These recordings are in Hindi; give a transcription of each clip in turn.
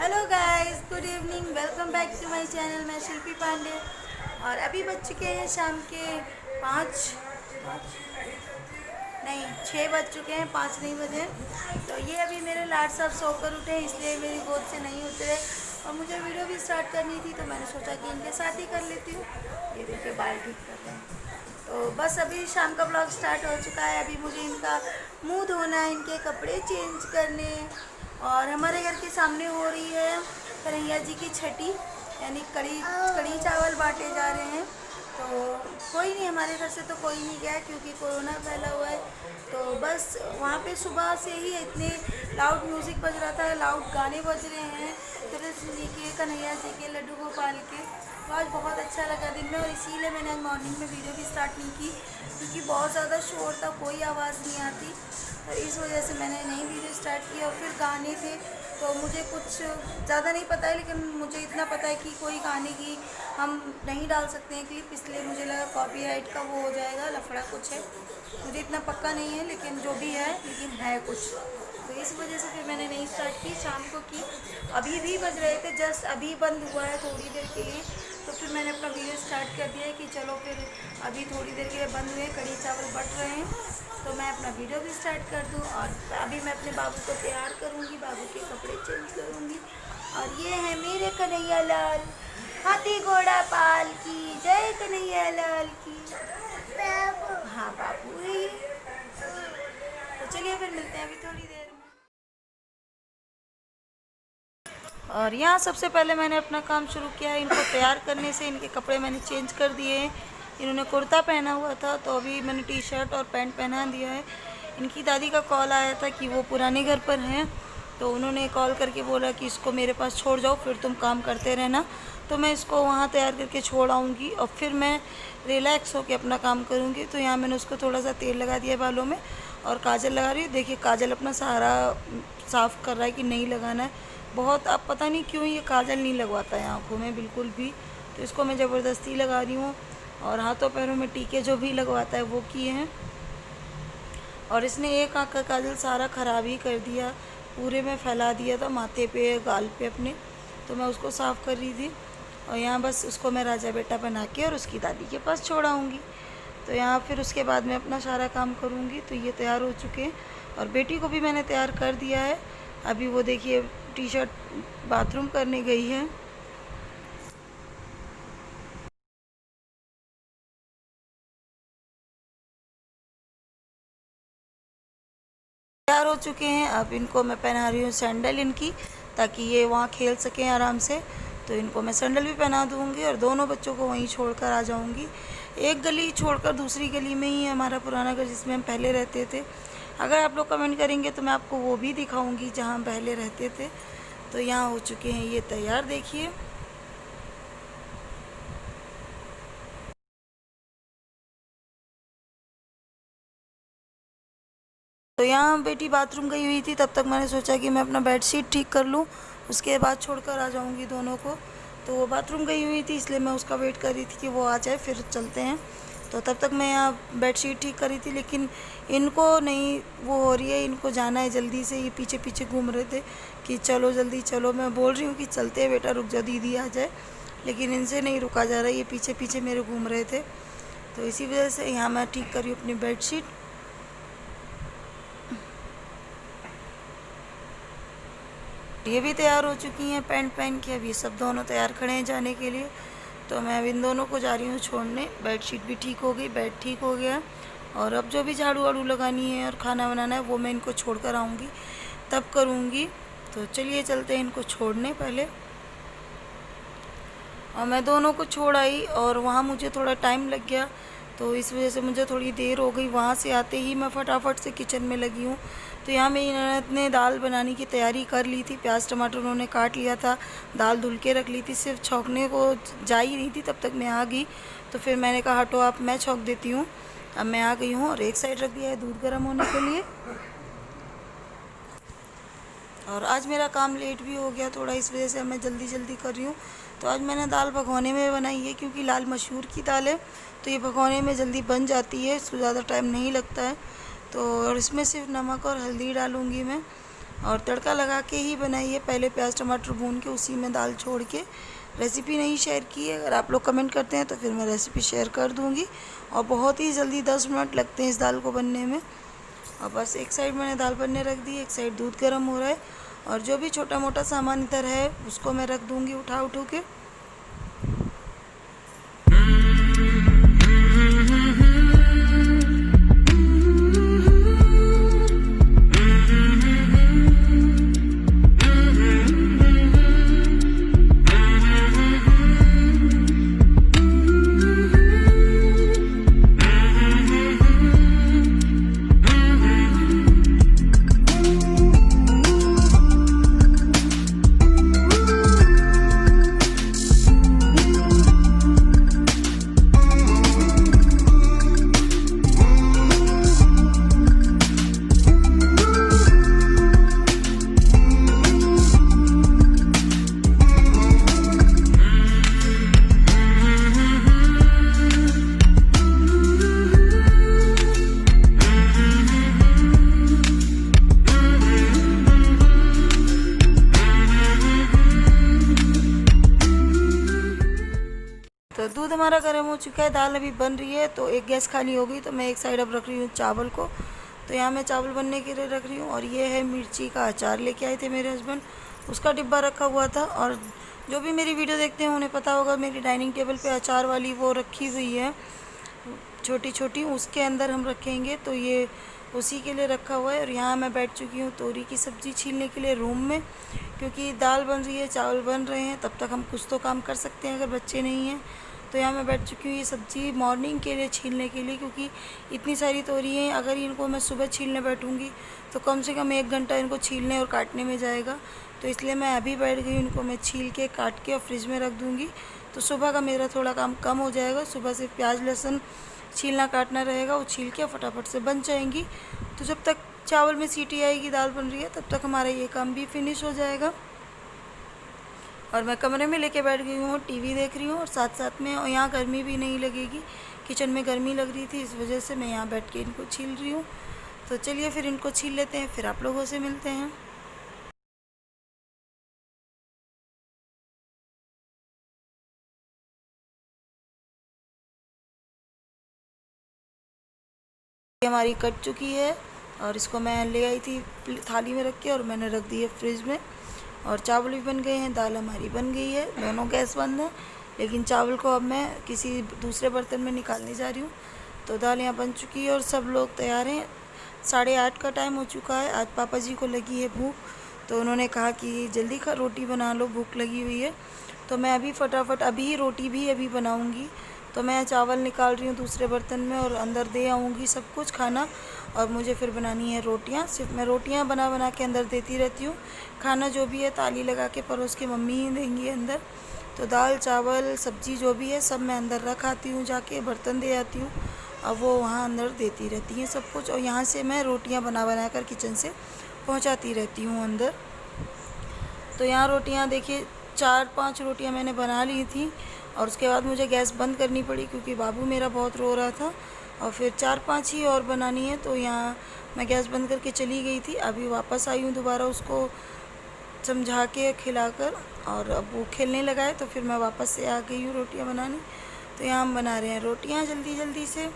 Hello guys, good evening, welcome back to my channel. मैं शिल्पी पांडे और अभी बज चुके हैं शाम के 5 नहीं 6 बज चुके हैं, 5 नहीं बजे। तो ये अभी मेरे लाड साहब सोकर उठे, इसलिए मेरी गोद से नहीं उतरे और मुझे वीडियो भी स्टार्ट करनी थी, तो मैंने सोचा कि इनके साथ ही कर लेती हूँ। ये देखिए बाल ठीक कर रहे हैं। तो बस अभी शाम का ब्लॉग स्टार्ट हो चुका है। अभी मुझे इनका मुंह धोना है, इनके कपड़े चेंज करने, और हमारे घर के सामने हो रही है कन्हैया जी की छठी, यानी कड़ी कड़ी चावल बांटे जा रहे हैं। तो कोई नहीं, हमारे घर से तो कोई नहीं गया क्योंकि कोरोना फैला हुआ है। तो बस वहाँ पे सुबह से ही इतने लाउड म्यूज़िक बज रहा था, लाउड गाने बज रहे हैं कृष्ण जी के, कन्हैया जी के, लड्डू गोपाल के। तो आज बहुत अच्छा लगा दिन में, और इसीलिए मैंने आज मॉर्निंग में वीडियो भी स्टार्ट नहीं की क्योंकि बहुत ज़्यादा शोर था, कोई आवाज़ नहीं आती। तो इस वजह से मैंने नई वीडियो स्टार्ट की। और फिर गाने थे, तो मुझे कुछ ज़्यादा नहीं पता है, लेकिन मुझे इतना पता है कि कोई गाने की हम नहीं डाल सकते हैं क्लिप, इसलिए मुझे लगा कॉपीराइट का वो हो जाएगा, लफड़ा कुछ है। मुझे इतना पक्का नहीं है, लेकिन जो भी है, लेकिन है कुछ। तो इस वजह से फिर मैंने नहीं स्टार्ट की, शाम को की। अभी भी बज रहे थे, जस्ट अभी बंद हुआ है थोड़ी देर के लिए। तो फिर मैंने अपना वीडियो स्टार्ट कर दिया है कि चलो फिर अभी थोड़ी देर के लिए बंद हुए, कड़ी चावल बट रहे हैं, तो मैं अपना वीडियो भी स्टार्ट कर दूं। और अभी मैं अपने बाबू को तैयार करूंगी, बाबू के कपड़े चेंज करूंगी। और ये है मेरे कन्हैया लाल, हाथी घोड़ा पाल की जय, कन्हैया लाल की। हाँ बाबू है ये। तो चलिए फिर मिलते हैं अभी थोड़ी देर में। और यहाँ सबसे पहले मैंने अपना काम शुरू किया है इनको तैयार करने से। इनके कपड़े मैंने चेंज कर दिए हैं। इन्होंने कुर्ता पहना हुआ था, तो अभी मैंने टी शर्ट और पैंट पहना दिया है। इनकी दादी का कॉल आया था कि वो पुराने घर पर हैं, तो उन्होंने कॉल करके बोला कि इसको मेरे पास छोड़ जाओ, फिर तुम काम करते रहना। तो मैं इसको वहाँ तैयार करके छोड़ आऊँगी और फिर मैं रिलैक्स होकर अपना काम करूँगी। तो यहाँ मैंने उसको थोड़ा सा तेल लगा दिया बालों में और काजल लगा रही हूँ। देखिए काजल अपना सहारा साफ़ कर रहा है कि नहीं लगाना है। बहुत, अब पता नहीं क्यों ये काजल नहीं लगवाता है आँखों में बिल्कुल भी, तो इसको मैं ज़बरदस्ती लगा रही हूँ। और हाथों पैरों में टीके जो भी लगवाता है वो किए हैं। और इसने एक आँख का काजल सारा ख़राब ही कर दिया, पूरे में फैला दिया था माथे पे, गाल पे अपने। तो मैं उसको साफ़ कर रही थी। और यहाँ बस उसको मैं राजा बेटा बना के और उसकी दादी के पास छोड़ आऊँगी। तो यहाँ फिर उसके बाद मैं अपना सारा काम करूँगी। तो ये तैयार हो चुके हैं और बेटी को भी मैंने तैयार कर दिया है। अभी वो देखिए टी शर्ट बाथरूम करने गई है। तैयार हो चुके हैं। अब इनको मैं पहना रही हूँ सैंडल इनकी, ताकि ये वहाँ खेल सकें आराम से। तो इनको मैं सैंडल भी पहना दूँगी और दोनों बच्चों को वहीं छोड़कर आ जाऊँगी। एक गली छोड़कर दूसरी गली में ही है हमारा पुराना घर, जिसमें हम पहले रहते थे। अगर आप लोग कमेंट करेंगे तो मैं आपको वो भी दिखाऊँगी जहाँ हम पहले रहते थे। तो यहाँ हो चुके हैं ये तैयार, देखिए। तो यहाँ बेटी बाथरूम गई हुई थी, तब तक मैंने सोचा कि मैं अपना बेडशीट ठीक कर लूँ, उसके बाद छोड़कर आ जाऊँगी दोनों को। तो वो बाथरूम गई हुई थी, इसलिए मैं उसका वेट कर रही थी कि वो आ जाए फिर चलते हैं। तो तब तक मैं यहाँ बेडशीट ठीक कर रही थी, लेकिन इनको नहीं वो हो रही है, इनको जाना है जल्दी से। ये पीछे पीछे घूम रहे थे कि चलो जल्दी चलो। मैं बोल रही हूँ कि चलते हैं बेटा, रुक जा, दीदी आ जाए, लेकिन इनसे नहीं रुका जा रहा है, ये पीछे पीछे मेरे घूम रहे थे। तो इसी वजह से यहाँ मैं ठीक कर रही हूँ अपनी बेडशीट। ये भी तैयार हो चुकी हैं पैंट पहन के। अभी सब दोनों तैयार खड़े हैं जाने के लिए। तो मैं अब इन दोनों को जा रही हूँ छोड़ने। बेडशीट भी ठीक हो गई, बेड ठीक हो गया, और अब जो भी झाड़ू वाड़ू लगानी है और खाना बनाना है वो मैं इनको छोड़ कर आऊँगी, तब करूँगी। तो चलिए चलते हैं इनको छोड़ने पहले। और मैं दोनों को छोड़ आई और वहाँ मुझे थोड़ा टाइम लग गया, तो इस वजह से मुझे थोड़ी देर हो गई। वहाँ से आते ही मैं फटाफट से किचन में लगी हूँ। तो यहाँ मेरी ननद ने दाल बनाने की तैयारी कर ली थी। प्याज टमाटर उन्होंने काट लिया था, दाल धुल के रख ली थी, सिर्फ छौंकने को जा ही रही थी, तब तक मैं आ गई। तो फिर मैंने कहा हटो आप, मैं छौंक देती हूँ। अब मैं आ गई हूँ और एक साइड रख दिया है दूध गर्म होने के लिए। और आज मेरा काम लेट भी हो गया थोड़ा, इस वजह से मैं जल्दी जल्दी कर रही हूँ। तो आज मैंने दाल भगोने में बनाई है, क्योंकि लाल मशहूर की दाल है, तो ये भगोने में जल्दी बन जाती है, इसको ज़्यादा टाइम नहीं लगता है। तो और इसमें सिर्फ नमक और हल्दी डालूँगी मैं। और तड़का लगा के ही बनाई है, पहले प्याज टमाटर भून के उसी में दाल छोड़ के। रेसिपी नहीं शेयर की है, अगर आप लोग कमेंट करते हैं तो फिर मैं रेसिपी शेयर कर दूँगी। और बहुत ही जल्दी 10 मिनट लगते हैं इस दाल को बनने में। और बस एक साइड मैंने दाल बनने रख दी, एक साइड दूध गर्म हो रहा है। और जो भी छोटा मोटा सामान इधर है उसको मैं रख दूँगी उठा के। तो दूध हमारा गर्म हो चुका है, दाल अभी बन रही है। तो एक गैस खाली हो गई तो मैं एक साइड अब रख रही हूँ चावल को। तो यहाँ मैं चावल बनने के लिए रख रही हूँ। और ये है मिर्ची का अचार लेके आए थे मेरे हस्बैंड, उसका डिब्बा रखा हुआ था। और जो भी मेरी वीडियो देखते हैं उन्हें पता होगा, मेरी डाइनिंग टेबल पे अचार वाली वो रखी हुई है छोटी छोटी, उसके अंदर हम रखेंगे। तो ये उसी के लिए रखा हुआ है। और यहाँ मैं बैठ चुकी हूँ तोरी की सब्ज़ी छीलने के लिए रूम में, क्योंकि दाल बन रही है, चावल बन रहे हैं, तब तक हम कुछ तो काम कर सकते हैं अगर बच्चे नहीं हैं। तो यहाँ मैं बैठ चुकी हूँ ये सब्ज़ी मॉर्निंग के लिए छीलने के लिए, क्योंकि इतनी सारी तोरी हैं। अगर इनको मैं सुबह छीलने बैठूँगी तो कम से कम 1 घंटा इनको छीलने और काटने में जाएगा। तो इसलिए मैं अभी बैठ गई, इनको मैं छील के काट के और फ्रिज में रख दूँगी। तो सुबह का मेरा थोड़ा काम कम हो जाएगा। सुबह से प्याज लहसुन छीलना काटना रहेगा, वो छील के फटाफट से बन जाएंगी। तो जब तक चावल में सीटी आएगी, दाल बन रही है, तब तक हमारा ये काम भी फिनिश हो जाएगा। और मैं कमरे में लेके बैठ गई हूँ, टीवी देख रही हूँ और साथ साथ में, और यहाँ गर्मी भी नहीं लगेगी। किचन में गर्मी लग रही थी, इस वजह से मैं यहाँ बैठ के इनको छील रही हूँ। तो चलिए फिर इनको छील लेते हैं, फिर आप लोगों से मिलते हैं। हमारी कट चुकी है और इसको मैं ले आई थी थाली में रख के, और मैंने रख दी है फ्रिज में। और चावल भी बन गए हैं, दाल हमारी बन गई है, दोनों गैस बंद है। लेकिन चावल को अब मैं किसी दूसरे बर्तन में निकालने जा रही हूँ। तो दाल यहाँ बन चुकी है और सब लोग तैयार हैं। 8:30 का टाइम हो चुका है। आज पापा जी को लगी है भूख, तो उन्होंने कहा कि जल्दी रोटी बना लो, भूख लगी हुई है। तो मैं अभी फटाफट अभी रोटी भी अभी बनाऊँगी। तो मैं चावल निकाल रही हूँ दूसरे बर्तन में और अंदर दे आऊँगी सब कुछ खाना। और मुझे फिर बनानी है रोटियाँ। सिर्फ मैं रोटियाँ बना बना के अंदर देती रहती हूँ। खाना जो भी है ताली लगा के परोस के मम्मी ही देंगी अंदर। तो दाल चावल सब्ज़ी जो भी है सब मैं अंदर रख आती हूँ, जाके बर्तन दे आती हूँ। अब वो वहाँ अंदर देती रहती हैं सब कुछ। और यहाँ से मैं रोटियाँ बना बना कर किचन से पहुँचाती रहती हूँ अंदर। तो यहाँ रोटियाँ देखिए 4-5 रोटियाँ मैंने बना ली थी। और उसके बाद मुझे गैस बंद करनी पड़ी, क्योंकि बाबू मेरा बहुत रो रहा था। और फिर 4-5 ही और बनानी है। तो यहाँ मैं गैस बंद करके चली गई थी, अभी वापस आई हूँ दोबारा उसको समझा के खिलाकर। और अब वो खेलने लगा है, तो फिर मैं वापस से आ गई हूँ रोटियाँ बनाने। तो यहाँ हम बना रहे हैं रोटियाँ जल्दी जल्दी से।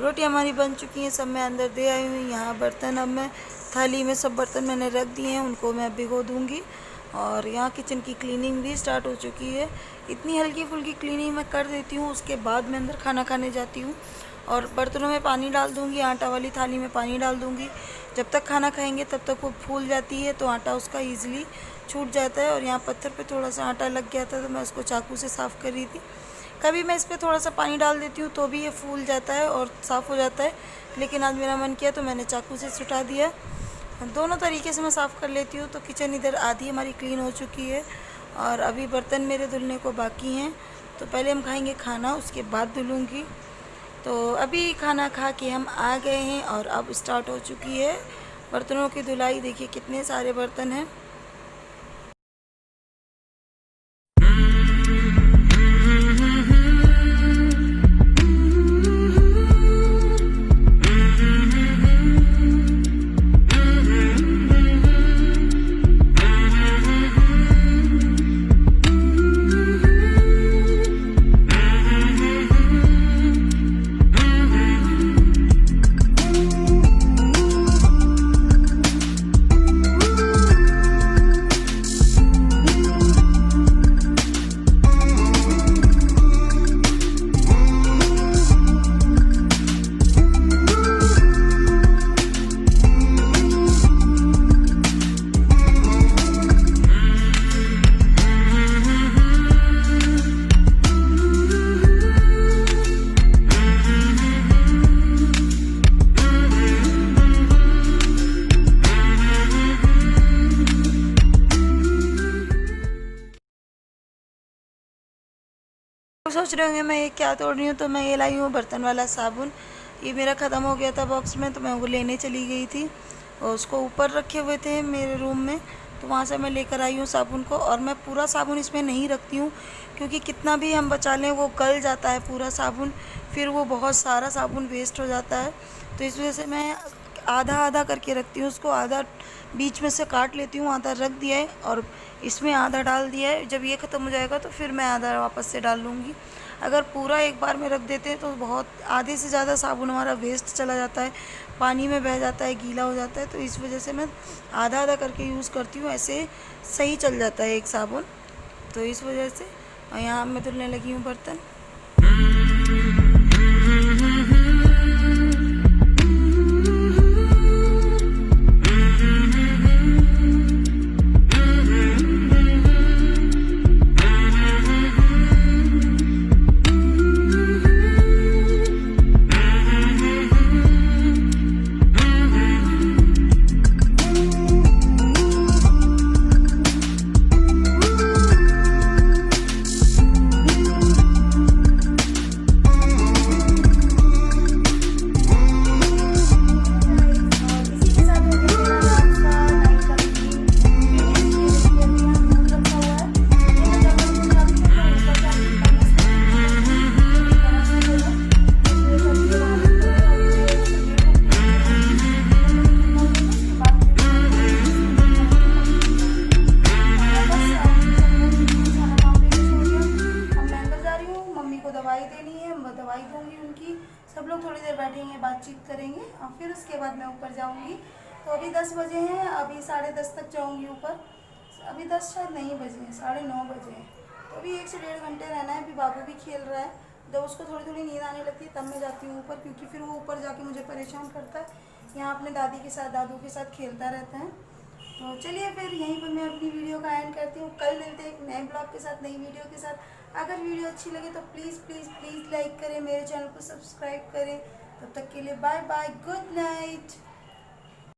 रोटी हमारी बन चुकी हैं, सब मैं अंदर दे आई हूँ। यहाँ बर्तन अब मैं थाली में सब बर्तन मैंने रख दिए हैं, उनको मैं भिगो दूँगी। और यहाँ किचन की क्लीनिंग भी स्टार्ट हो चुकी है। इतनी हल्की फुल्की क्लीनिंग मैं कर देती हूँ, उसके बाद मैं अंदर खाना खाने जाती हूँ। और बर्तनों में पानी डाल दूँगी, आटा वाली थाली में पानी डाल दूँगी। जब तक खाना खाएंगे तब तक वो फूल जाती है, तो आटा उसका ईज़िली छूट जाता है। और यहाँ पत्थर पे थोड़ा सा आटा लग गया था, तो मैं उसको चाकू से साफ़ कर रही थी। कभी मैं इस पर थोड़ा सा पानी डाल देती हूँ तो भी ये फूल जाता है और साफ़ हो जाता है, लेकिन आज मेरा मन किया तो मैंने चाकू से छुटा दिया। दोनों तरीके से मैं साफ़ कर लेती हूँ। तो किचन इधर आधी हमारी क्लीन हो चुकी है और अभी बर्तन मेरे धुलने को बाकी हैं। तो पहले हम खाएंगे खाना, उसके बाद धुलूँगी। तो अभी खाना खा के हम आ गए हैं और अब स्टार्ट हो चुकी है बर्तनों की धुलाई। देखिए कितने सारे बर्तन हैं। सोच रहे होंगे मैं ये क्या तोड़ रही हूँ, तो मैं ये लाई हूँ बर्तन वाला साबुन। ये मेरा ख़त्म हो गया था बॉक्स में, तो मैं वो लेने चली गई थी और उसको ऊपर रखे हुए थे मेरे रूम में, तो वहाँ से मैं लेकर आई हूँ साबुन को। और मैं पूरा साबुन इसमें नहीं रखती हूँ, क्योंकि कितना भी हम बचा लें वो गल जाता है पूरा साबुन, फिर वो बहुत सारा साबुन वेस्ट हो जाता है। तो इस वजह से मैं आधा आधा करके रखती हूँ उसको, आधा बीच में से काट लेती हूँ, आधा रख दिया है और इसमें आधा डाल दिया है। जब ये ख़त्म हो जाएगा तो फिर मैं आधा वापस से डाल लूँगी। अगर पूरा एक बार में रख देते हैं तो बहुत आधे से ज़्यादा साबुन हमारा वेस्ट चला जाता है, पानी में बह जाता है, गीला हो जाता है। तो इस वजह से मैं आधा आधा करके यूज़ करती हूँ, ऐसे सही चल जाता है एक साबुन। तो इस वजह से यहाँ मैं धुलने लगी हूँ बर्तन। दवाई दूंगी उनकी, सब लोग थोड़ी देर बैठेंगे, बातचीत करेंगे और फिर उसके बाद मैं ऊपर जाऊंगी। तो अभी 10 बजे हैं, अभी 10:30 तक जाऊंगी ऊपर। अभी 10 शायद नहीं बजे हैं, 9:30 बजे हैं। तो अभी 1 से 1.5 घंटे रहना है। अभी बाबू भी खेल रहा है, जब उसको थोड़ी थोड़ी नींद आने लगती है तब मैं जाती हूँ ऊपर, क्योंकि फिर वो ऊपर जाके मुझे परेशान करता है। यहाँ अपने दादी के साथ, दादू के साथ खेलता रहता है। तो चलिए फिर यहीं पर मैं अपनी वीडियो का एंड करती हूँ। कल मिलते हैं एक नए ब्लॉग के साथ, नई वीडियो के साथ। अगर वीडियो अच्छी लगे तो प्लीज़ प्लीज़ प्लीज़ लाइक करें, मेरे चैनल को सब्सक्राइब करें। तब तक के लिए बाय बाय, गुड नाइट।